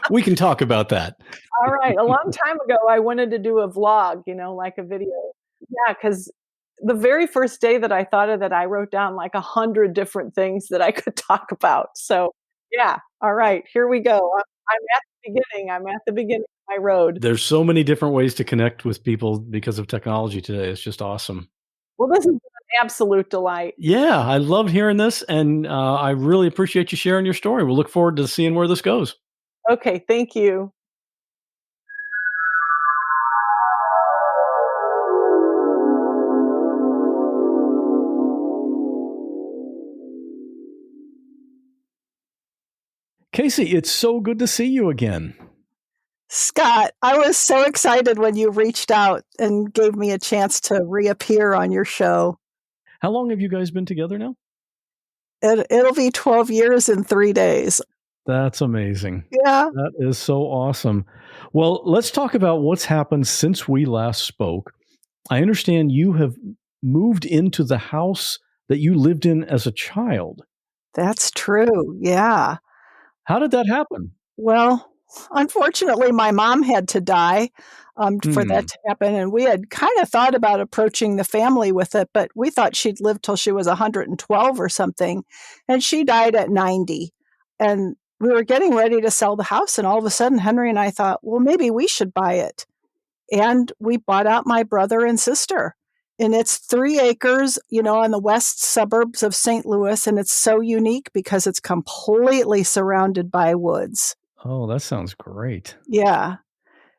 We can talk about that. All right. A long time ago, I wanted to do a vlog, like a video. Yeah, because the very first day that I thought of that, I wrote down 100 different things that I could talk about. So yeah. All right. Here we go. I'm at the beginning of my road. There's so many different ways to connect with people because of technology today. It's just awesome. Well, this has been an absolute delight. Yeah, I loved hearing this, and I really appreciate you sharing your story. We'll look forward to seeing where this goes. Okay, thank you. Kasey, it's so good to see you again. Scott, I was so excited when you reached out and gave me a chance to reappear on your show. How long have you guys been together now? It'll be 12 years in 3 days. That's amazing. Yeah. That is so awesome. Well, let's talk about what's happened since we last spoke. I understand you have moved into the house that you lived in as a child. That's true. Yeah. How did that happen? Well, unfortunately, my mom had to die for that to happen. And we had kind of thought about approaching the family with it, but we thought she'd live till she was 112 or something. And she died at 90. And we were getting ready to sell the house. And all of a sudden, Henry and I thought, well, maybe we should buy it. And we bought out my brother and sister. And it's 3 acres, on the west suburbs of St. Louis. And it's so unique because it's completely surrounded by woods. Oh, that sounds great. Yeah.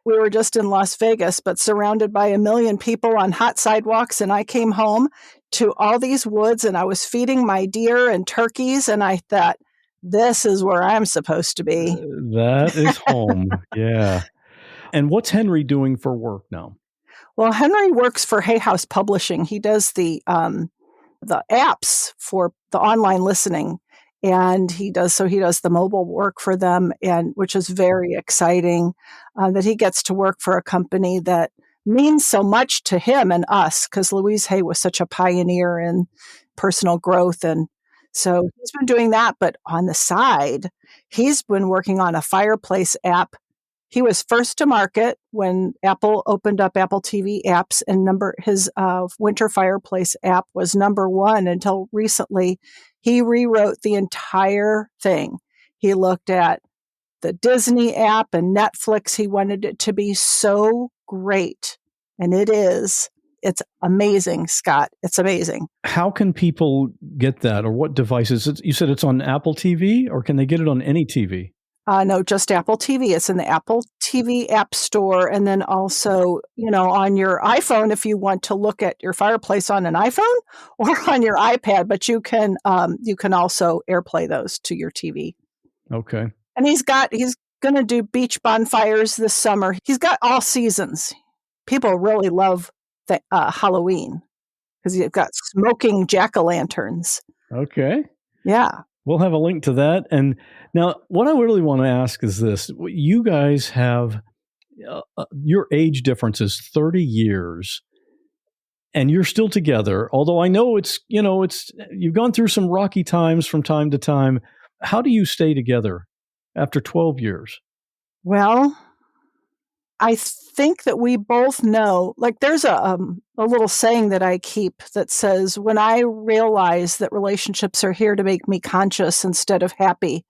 We were just in Las Vegas, but surrounded by 1 million people on hot sidewalks. And I came home to all these woods and I was feeding my deer and turkeys. And I thought, this is where I'm supposed to be. That is home. Yeah. And what's Henry doing for work now? Well, Henry works for Hay House Publishing. He does the apps for the online listening, and he does the mobile work for them, and which is very exciting that he gets to work for a company that means so much to him and us, because Louise Hay was such a pioneer in personal growth, and so he's been doing that. But on the side, he's been working on a fireplace app. He was first to market when Apple opened up Apple TV apps, and his winter fireplace app was #1 until recently. He rewrote the entire thing. He looked at the Disney app and Netflix. He wanted it to be so great, and it is. It's amazing, Scott. It's amazing. How can people get that, or what devices? You said it's on Apple TV, or can they get it on any TV? No, just Apple TV. It's in the Apple TV App Store. And then also, on your iPhone, if you want to look at your fireplace on an iPhone or on your iPad, but you can also AirPlay those to your TV. Okay. And he's going to do beach bonfires this summer. He's got all seasons. People really love Halloween because you've got smoking jack-o'-lanterns. Okay. Yeah. We'll have a link to that. And now what I really want to ask is this. You guys have, your age difference is 30 years and you're still together. Although I know you've gone through some rocky times from time to time. How do you stay together after 12 years? Well, I think that we both know, like there's a little saying that I keep that says, when I realize that relationships are here to make me conscious instead of happy, ...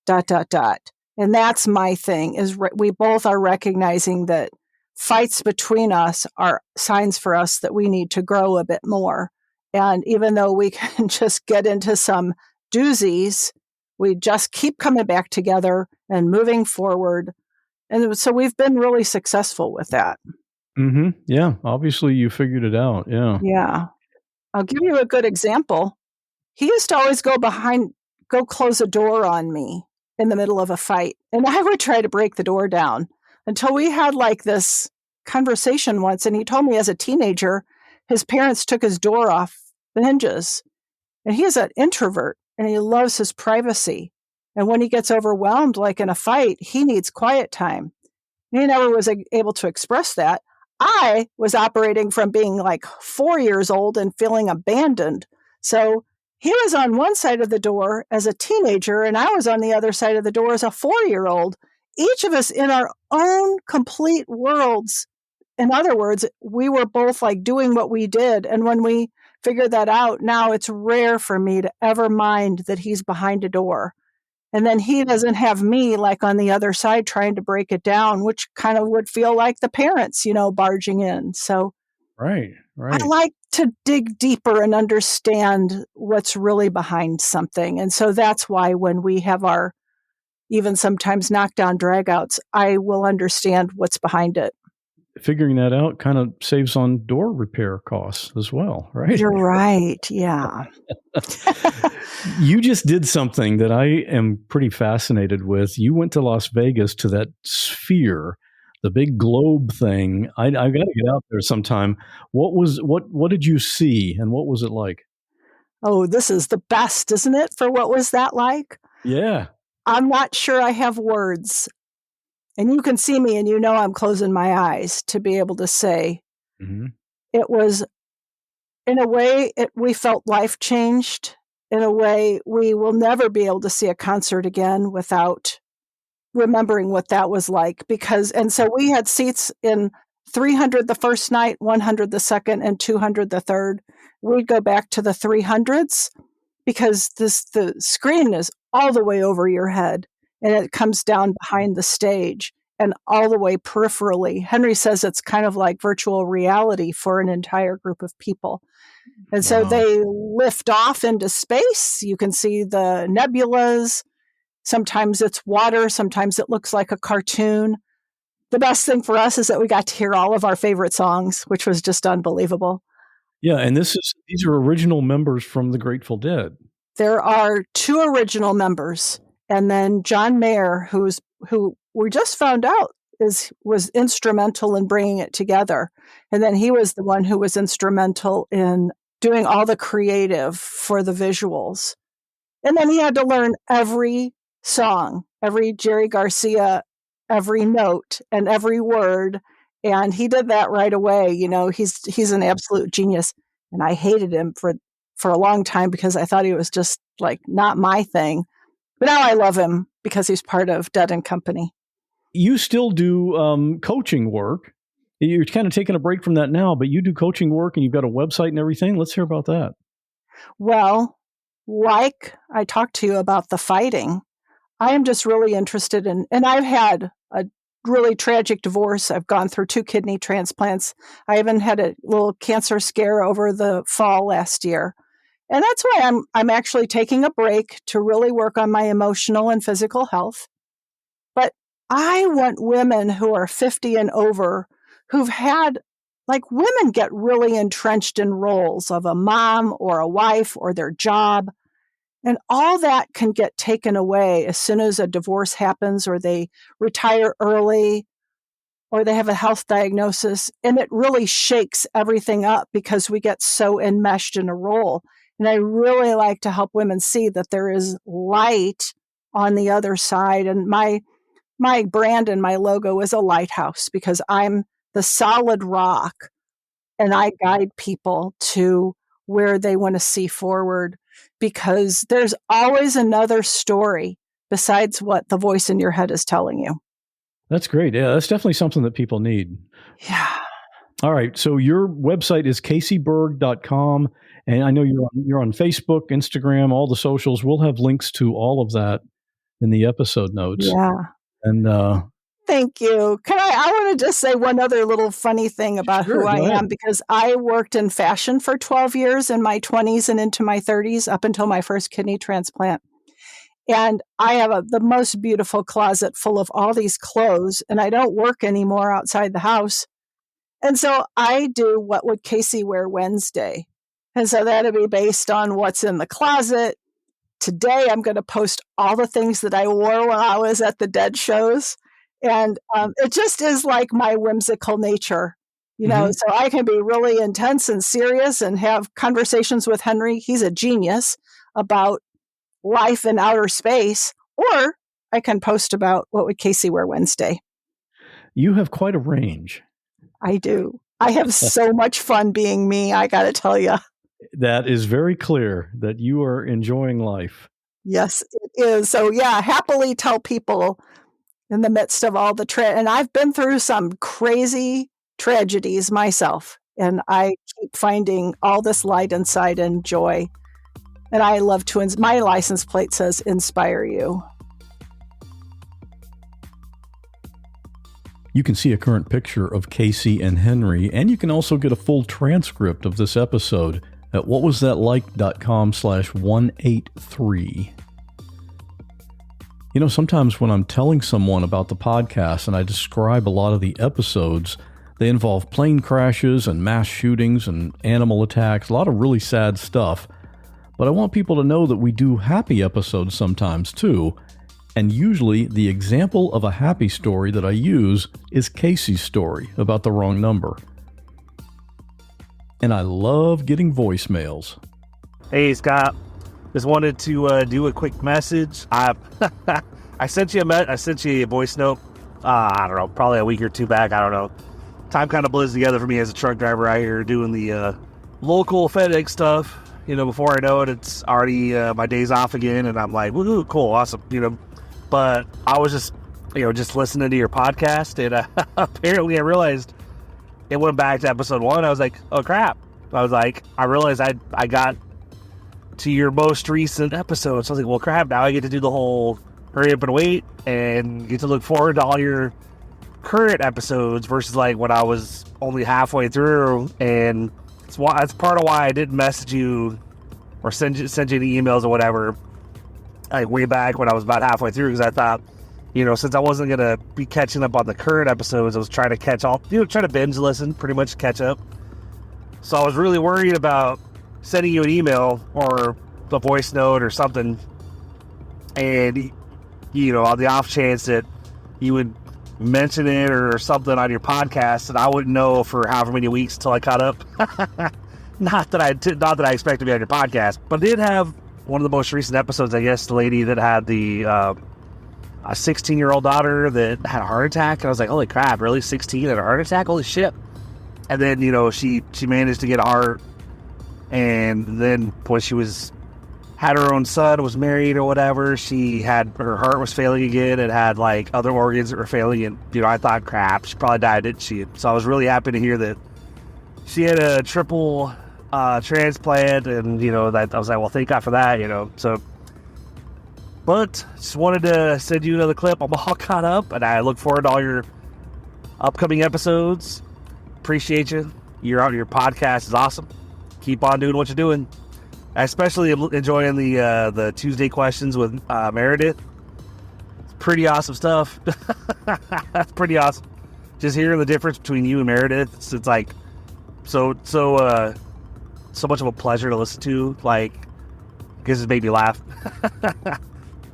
And that's my thing, is we both are recognizing that fights between us are signs for us that we need to grow a bit more. And even though we can just get into some doozies, we just keep coming back together and moving forward. And so we've been really successful with that. Mm-hmm. Yeah. Obviously you figured it out. Yeah. Yeah. I'll give you a good example. He used to always go close a door on me in the middle of a fight. And I would try to break the door down until we had like this conversation once. And he told me as a teenager, his parents took his door off the hinges. And he is an introvert and he loves his privacy. And when he gets overwhelmed, like in a fight, he needs quiet time. He never was able to express that. I was operating from being like 4 years old and feeling abandoned. So he was on one side of the door as a teenager, and I was on the other side of the door as a 4-year-old. Each of us in our own complete worlds. In other words, we were both like doing what we did. And when we figured that out, now it's rare for me to ever mind that he's behind a door. And then he doesn't have me like on the other side trying to break it down, which kind of would feel like the parents, barging in. So right. I like to dig deeper and understand what's really behind something. And so that's why when we have our even sometimes knockdown dragouts, I will understand what's behind it. Figuring that out kind of saves on door repair costs as well, right? You're right. Yeah. You just did something that I am pretty fascinated with. You went to Las Vegas to that sphere, the big globe thing. I got to get out there sometime. What did you see and what was it like? Oh, this is the best, isn't it? For what was that like? Yeah. I'm not sure I have words. And you can see me and I'm closing my eyes to be able to say it was, in a way, we felt life changed. In a way, we will never be able to see a concert again without remembering what that was like. And so we had seats in 300 the first night, 100 the second, and 200 the third. We'd go back to the 300s because the screen is all the way over your head and it comes down behind the stage and all the way peripherally. Henry says it's kind of like virtual reality for an entire group of people. And so they lift off into space. You can see the nebulas. Sometimes it's water. Sometimes it looks like a cartoon. The best thing for us is that we got to hear all of our favorite songs, which was just unbelievable. Yeah, and these are original members from the Grateful Dead. There are 2 original members, and then John Mayer, who we just found out was instrumental in bringing it together. And then he was the one who was instrumental in doing all the creative for the visuals. And then he had to learn every song, every Jerry Garcia, every note and every word. And he did that right away. You know, he's an absolute genius. And I hated him for a long time because I thought he was just like not my thing. But now I love him because he's part of Dead and Company. You still do coaching work. You're kind of taking a break from that now, but you do coaching work and you've got a website and everything. Let's hear about that. Well, like I talked to you about the fighting, I am just really interested in, and I've had a really tragic divorce. I've gone through 2 kidney transplants. I even had a little cancer scare over the fall last year. And that's why I'm actually taking a break to really work on my emotional and physical health. But I want women who are 50 and over who've had, like, women get really entrenched in roles of a mom or a wife or their job. And all that can get taken away as soon as a divorce happens or they retire early or they have a health diagnosis. And it really shakes everything up because we get so enmeshed in a role. And I really like to help women see that there is light on the other side. And my brand and my logo is a lighthouse because I'm the solid rock and I guide people to where they want to see forward, because there's always another story besides what the voice in your head is telling you. That's great. Yeah, that's definitely something that people need. Yeah. All right. So your website is kaseyberg.com. And I know you're on Facebook, Instagram, all the socials. We'll have links to all of that in the episode notes. Yeah. And thank you. I want to just say one other little funny thing about who I am, because I worked in fashion for 12 years in my 20s and into my 30s up until my first kidney transplant. And I have the most beautiful closet full of all these clothes, and I don't work anymore outside the house. And so I do What Would Kasey Wear Wednesday? And so that'll be based on what's in the closet. Today, I'm going to post all the things that I wore when I was at the Dead shows. And it just is like my whimsical nature, you know, so I can be really intense and serious and have conversations with Henry. He's a genius about life in outer space, or I can post about What Would Kasey Wear Wednesday? You have quite a range. I do. I have so much fun being me, I got to tell you. That is very clear that you are enjoying life. Yes, it is. So yeah, happily tell people in the midst of all the and I've been through some crazy tragedies myself, and I keep finding all this light inside and joy. And I love to, my license plate says, inspire you. You can see a current picture of Kasey and Henry, and you can also get a full transcript of this episode at whatwasthatlike.com/183. You know, sometimes when I'm telling someone about the podcast and I describe a lot of the episodes, they involve plane crashes and mass shootings and animal attacks, a lot of really sad stuff. But I want people to know that we do happy episodes sometimes too. And usually the example of a happy story that I use is Kasey's story about the wrong number. And I love getting voicemails. Hey, Scott. Just wanted to do a quick message. I sent you a voice note. I don't know, probably a week or two back. I don't know. time kind of blends together for me as a truck driver out here doing the local FedEx stuff. Before I know it, it's already my days off again, and I'm like, woohoo, cool, awesome, But I was just, just listening to your podcast, and apparently I realized it went back to episode 1. I was like, oh crap. I realized I got to your most recent episode. So I was like, well crap, now I get to do the whole hurry up and wait and get to look forward to all your current episodes versus like when I was only halfway through. And that's part of why I didn't message you or send you the emails or whatever, like way back when I was about halfway through, because I thought, since I wasn't going to be catching up on the current episodes, I was trying to catch all, try to binge listen, pretty much catch up. So I was really worried about sending you an email or a voice note or something, and, on the off chance that you would mention it or something on your podcast, and I wouldn't know for however many weeks until I caught up. Not that I expect to be on your podcast, but I did have one of the most recent episodes, I guess, the lady that had the a 16-year-old daughter that had a heart attack. And I was like, holy crap, really? 16 had a heart attack? Holy shit. And then, she managed to get a heart. And then when she had her own son, was married or whatever, her heart was failing again and had like other organs that were failing. And, I thought, crap, she probably died, didn't she? So I was really happy to hear that she had a triple transplant, and that I was like, well, thank God for that, so. But just wanted to send you another clip. I'm all caught up, and I look forward to all your upcoming episodes. Appreciate you. Your podcast is awesome. Keep on doing what you're doing. I especially am enjoying the Tuesday questions with Meredith. It's pretty awesome stuff. That's pretty awesome. Just hearing the difference between you and Meredith, it's like so much of a pleasure to listen to. Like, because it made me laugh.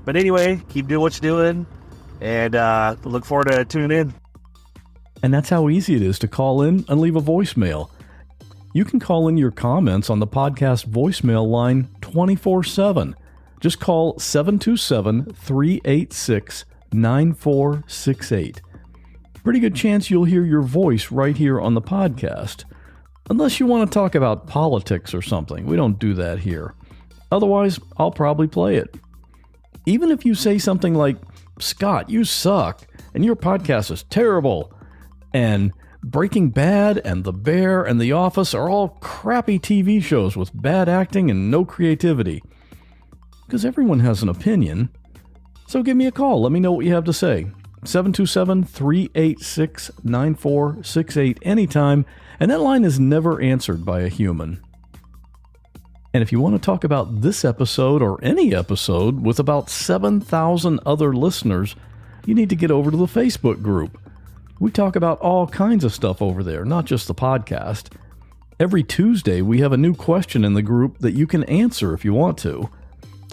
But anyway, keep doing what you're doing, and look forward to tuning in. And that's how easy it is to call in and leave a voicemail. You can call in your comments on the podcast voicemail line 24/7. Just call 727-386-9468. Pretty good chance you'll hear your voice right here on the podcast. Unless you want to talk about politics or something. We don't do that here. Otherwise, I'll probably play it. Even if you say something like, Scott, you suck, and your podcast is terrible, and Breaking Bad and The Bear and The Office are all crappy TV shows with bad acting and no creativity. Because everyone has an opinion. So give me a call. Let me know what you have to say. 727-386-9468 anytime, and that line is never answered by a human. And if you want to talk about this episode or any episode with about 7,000 other listeners, you need to get over to the Facebook group. We talk about all kinds of stuff over there, not just the podcast. Every Tuesday, we have a new question in the group that you can answer if you want to.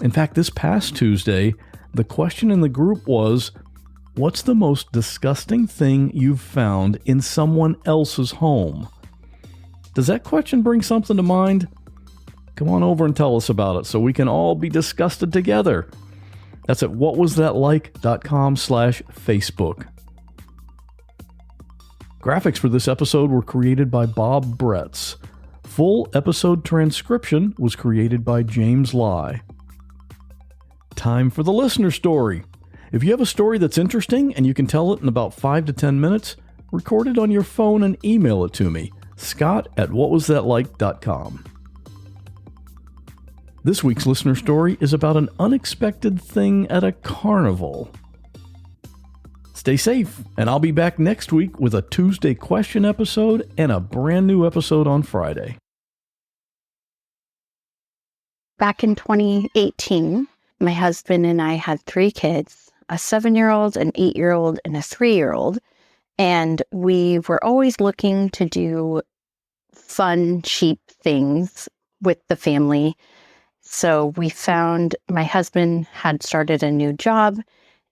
In fact, this past Tuesday, the question in the group was, what's the most disgusting thing you've found in someone else's home? Does that question bring something to mind? Come on over and tell us about it so we can all be disgusted together. That's at whatwasthatlike.com/Facebook. Graphics for this episode were created by Bob Bretz. Full episode transcription was created by James Lai. Time for the listener story. If you have a story that's interesting and you can tell it in about 5 to 10 minutes, record it on your phone and email it to me, scott@whatwasthatlike.com. This week's listener story is about an unexpected thing at a carnival. Stay safe, and I'll be back next week with a Tuesday question episode and a brand new episode on Friday. Back in 2018, my husband and I had 3 kids, a 7-year-old, an 8-year-old, and a 3-year-old. And we were always looking to do fun, cheap things with the family. So we found my husband had started a new job,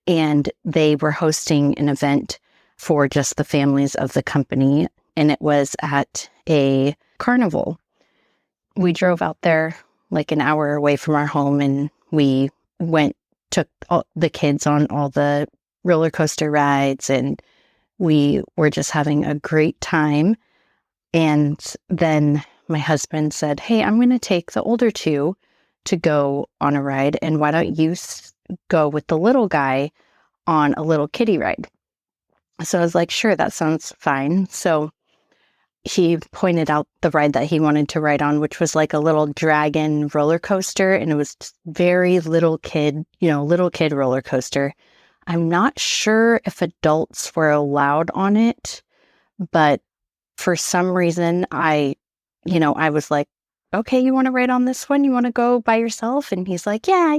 and they were hosting an event for just the families of the company. And it was at a carnival. We drove out there like an hour away from our home, and we took all the kids on all the roller coaster rides and We were just having a great time. And then my husband said, hey, I'm going to take the older two to go on a ride. And why don't you go with the little guy on a little kiddie ride? So I was like, sure, that sounds fine. So he pointed out the ride that he wanted to ride on, which was like a little dragon roller coaster. And it was very little kid roller coaster. I'm not sure if adults were allowed on it, but for some reason I was like, okay, you want to ride on this one? You want to go by yourself? And he's like, yeah.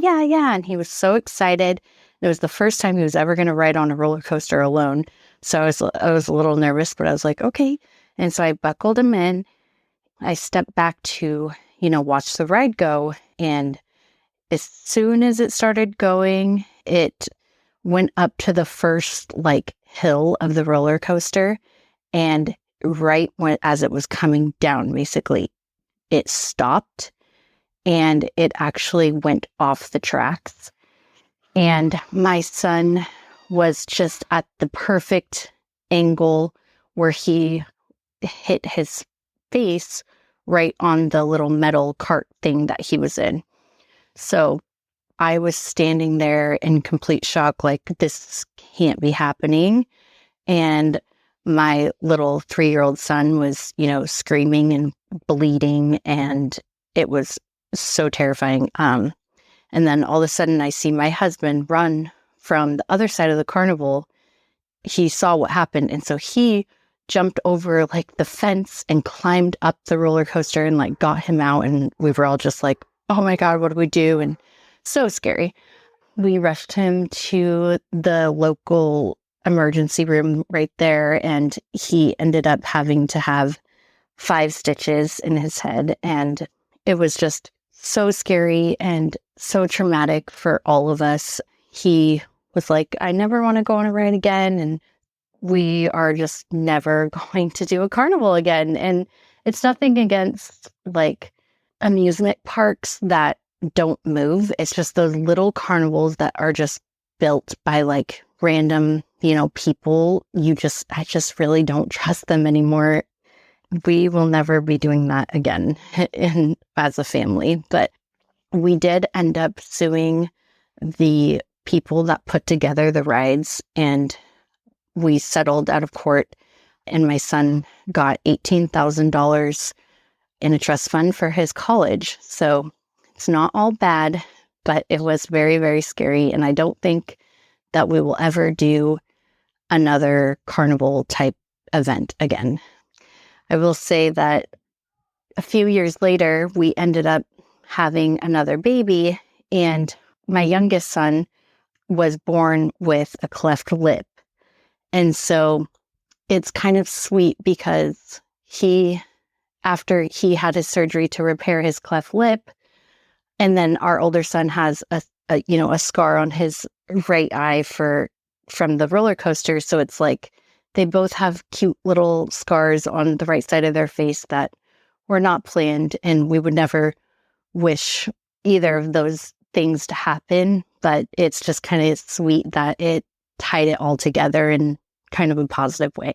And he was so excited. It was the first time he was ever going to ride on a roller coaster alone. So I was a little nervous, but I was like, okay. And so I buckled him in. I stepped back to, watch the ride go. And as soon as it started going, it went up to the first hill of the roller coaster. And right as it was coming down, basically, it stopped and it actually went off the tracks. And my son was just at the perfect angle where he hit his face right on the little metal cart thing that he was in. So I was standing there in complete shock, like, this can't be happening. And my little 3-year-old son was, screaming and bleeding, and it was so terrifying. And then all of a sudden I see my husband run from the other side of the carnival. He saw what happened, and so he jumped over the fence and climbed up the roller coaster and got him out, and we were all just like, oh my God, what do we do? And so scary. We rushed him to the local emergency room right there, and he ended up having to have 5 stitches in his head, and it was just so scary and so traumatic for all of us. He was like, I never want to go on a ride again, and we are just never going to do a carnival again. And it's nothing against amusement parks that don't move. It's just those little carnivals that are just built by random, people. I just really don't trust them anymore. We will never be doing that again as a family. But we did end up suing the people that put together the rides, and we settled out of court, and my son got $18,000 in a trust fund for his college. So it's not all bad, but it was very, very scary. And I don't think that we will ever do another carnival type event again. I will say that a few years later, we ended up having another baby, and my youngest son was born with a cleft lip. And so it's kind of sweet because after he had his surgery to repair his cleft lip, and then our older son has a scar on his right eye from the roller coaster. So it's they both have cute little scars on the right side of their face that were not planned, and we would never wish either of those things to happen. But it's just kind of sweet that it tied it all together in kind of a positive way.